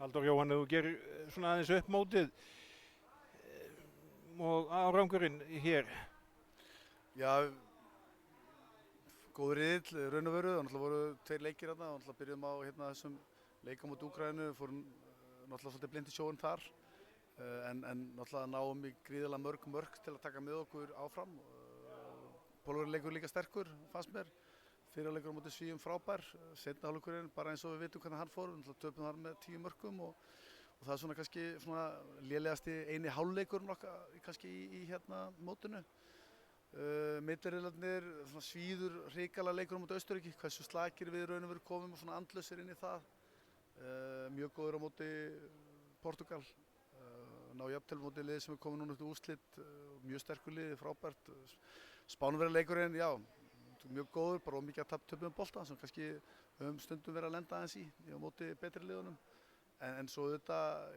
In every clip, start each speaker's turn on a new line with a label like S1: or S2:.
S1: Halldór Jóhann, ef þú gerir svona aðeins upp mótið og árangurinn hér.
S2: Já, góður riðill, raun og veru. Það voru 2 leikir þarna og byrjuðum á þessum leika móti Úkraínu, fórum náttúrulega svolítið blind í sjóinn þar. En náttúrulega náum í gríðarlega mörg mörk til að taka með okkur áfram. Pólverjaleikur líka sterkur, fannst mér. Fyrri leikur á móti Svíum frábær, seinni hálfleikurinn bara eins og við vitum hvernig hann fór, töpum þar með 10 mörkum og það er svona kannski svona lélegasti eini hálfleikurinn okkar kannski í mótinu. Milliriðlarnir svíður hrikalega leikur á móti Austurríki, hversu slakir við raun og veru komum og svona andlausir inn í það. Mjög góður á móti Portúgal, ná jafntefli móti liði sem er komið núna eftir úrslit, mjög sterkur liði, frábært. Spánverjaleikurinn, já. Mjög góður, bara mikið að töpuðum bolta sem kannski höfum stundum verið að lenda aðeins í á móti betri liðunum. En svo auðvitað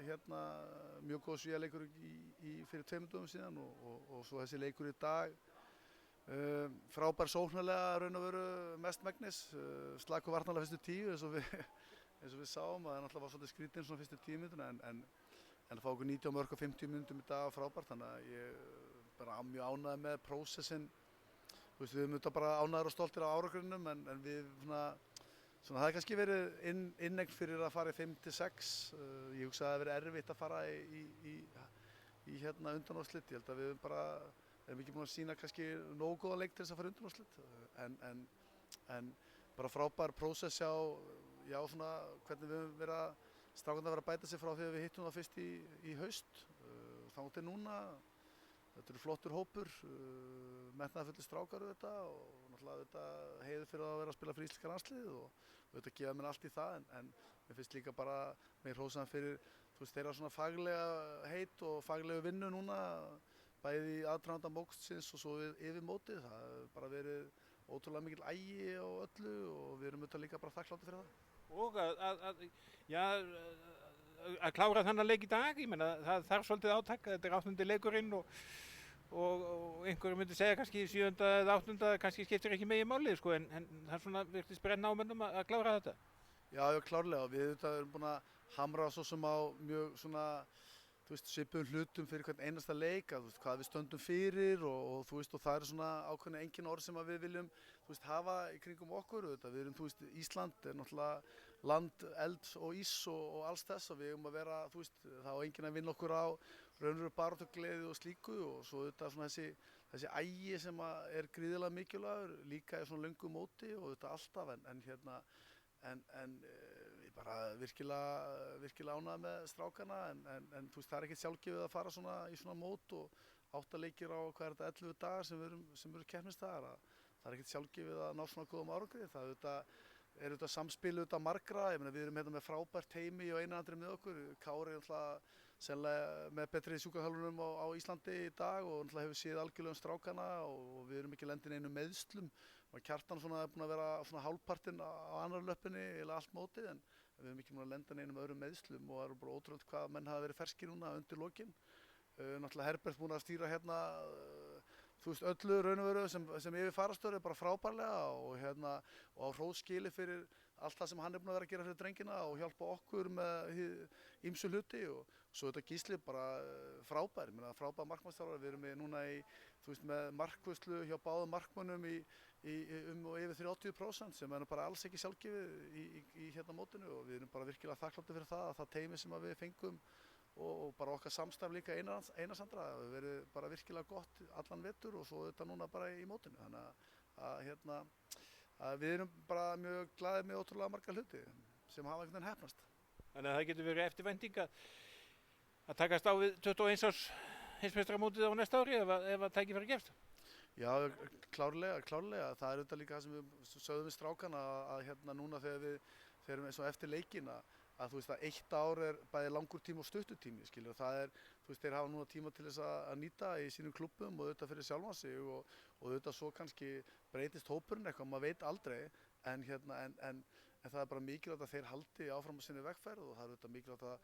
S2: mjög góð Svíaleikur fyrir 2 dögum síðan og svo þessi leikur í dag. Frábær sóknarlega raun og veru mestmegnis, slakur varnarlega fyrstu 10 eins og við sáum að það náttúrulega var svolítið skrítinn svona fyrstu 10 mínúturna en að fá okkur 90 mörk á 50 mínútum í dag var frábært, þannig að ég bara mjög ánægður með prósessinn. Við erum auðvitað bara ánægðir og stoltir á árangrinum en við það hefði kannski verið innegn fyrir að fara í 5-6. Ég hugsa að það hefði verið erfitt að fara í undanúrslit. Ég held að við erum ekki búin að sýna kannski nógu góða leik til þess að fara í undanúrslit. En bara frábær prósess já svona hvernig við höfum verið að strákarnir að vera að bæta sig frá því að við hittum það fyrst í haust. Þangað til núna. Þetta eru flottur hópur, metnaðarfullir strákar auðvitað og náttúrulega heiður fyrir að vera að spila fyrir íslenska landslið og auðvitað gefa mér allt í það en mér finnst líka bara mér hrósaðan fyrir þeirra svona faglega heit og faglegu vinnu núna bæði í aðdraganda mótsins og svo yfir mótið. Það hefur bara verið ótrúlega mikil agi á öllu og við erum auðvitað líka bara þakklátir fyrir það.
S1: Og að klára þannig leik í dag, ég meina það þarf svolítið átak, þetta er 8. leikurinn og einhverjum myndi segja kannski 7. eða 8. kannski skiptir ekki megin máli sko en það er svona virtist brenna á mönnum að klára þetta.
S2: Já, klárlega og við erum búin að hamra svo sem á mjög svona svipuðum hlutum fyrir hvern einasta leik, hvað við stöndum fyrir og það eru svona ákveðin einkenniorð sem við viljum hafa í kringum okkur. Við erum, Ísland er náttúrulega land elds og ís og alls þess og við eigum að vera, það á enginn að vinna okkur á raunveru baráttugleði og slíku og svo svona þessi agi sem er gríðarlega mikilvægur líka í svona löngu móti og alltaf en ég bara virkilega ánægður með strákana en það er ekkert sjálfgefið að fara í svona mót og 8 leikir á 11 dagar sem eru keppnisdagar. Það er ekkert sjálfgefið að ná svona góðum árangri. Það er samspil margra. Við erum með frábært teymi og einanandri með okkur. Kári sennilega með betri sjúkraþjálfurum á Íslandi í dag og hefur séð algjörlega strákana og við erum ekki lendin einum meðslum. Kjartan er búinn að vera hálfpartinn á annarri löppinni eða allt mótið en við erum ekki búin að lenda einum öðrum meðslum og það eru bara ótrúlegt hvað menn hafa verið ferskir núna undir lokin. Náttúrulega Herbert búinn að stýra öllu raun og veru sem yfir farastöru bara frábærlega og á hrós skilið fyrir allt það sem hann er búinn að vera að gera fyrir drengina og hjálpa okkur með ýmsu hluti og svo Gísli bara frábær, frábær markmannsþjálfari. Við erum núna með markvörslu hjá báðum markmönnum og yfir 30% sem er bara alls ekki sjálfgefið í mótinu og við erum bara virkilega þakklátir fyrir það teymi sem við fengum og bara okkar samstarf líka Einarsandra. Það hefur verið bara virkilega gott allan vetur og svo núna bara í mótinu. Þannig að við erum bara mjög glaðir með ótrúlega marga hluti sem hafa einhvern veginn heppnast.
S1: Þannig að það getur verið eftirvænting að takast á við 21 árs heimsmeistaramótið á næsta ári ef að tækifæri gefst.
S2: Já, klárlega. Það er auðvitað líka það sem við sögðum við strákana að núna þegar við ferum eins og eftir leikinn að 1 ár er bæði langur tími og stuttur tími, skilur. Það er, þeir hafa núna tíma til þess að nýta í sínum klubbum og auðvitað fyrir sjálfan sig og auðvitað svo kannski breytist hópurinn eitthvað, maður veit aldrei en það er bara mikilvægt að þeir haldi áfram á sinni vegferð og það er auðvitað mikilvægt að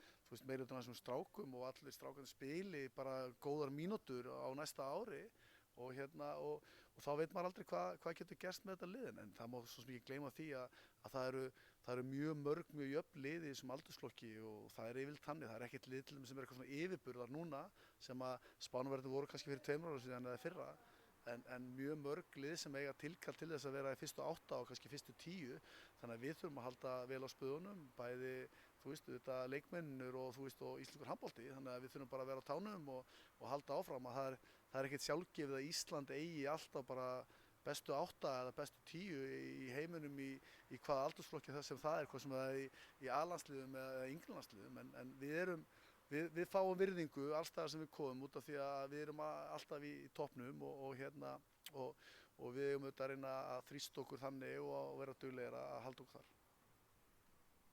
S2: meira út af þessum strákum og allir strákarnir spili bara góðar mínútur á næsta ári og þá veit maður aldrei hvað getur gerst með þetta lið en það má svo sem ekki gleyma því að það það eru mjög mörg, mjög jöfn lið í þessum aldursflokki og það er yfirleitt þannig. Það er ekkert lið til dæmis sem er eitthvað svona yfirburðar núna sem að Spánverjarnir voru kannski fyrir 2 árum síðan eða fyrra. En mjög mörg lið sem eiga tilkall til þess að vera í fyrstu 8 og kannski fyrstu 10. Þannig að við þurfum að halda vel á spöðunum, bæði, þú veist, þetta leikmennir og þú veist, og íslenskur handbolti. Þannig að við þurfum bara að vera á tánum og halda áfram. Að það er ekkert sjálfgefið að Ísland eigi alltaf bara bestu 8 eða bestu 10 í heiminum í hvaða aldursflokki það sem það er, hvað sem það er í A-landsliðum eða yngri-landsliðum. En við fáum virðingu allstaðar sem við komum út af því að við erum alltaf í toppnum og við eigum auðvitað að reyna að þrýsta okkur þannig og vera duglegir að halda okkur þar.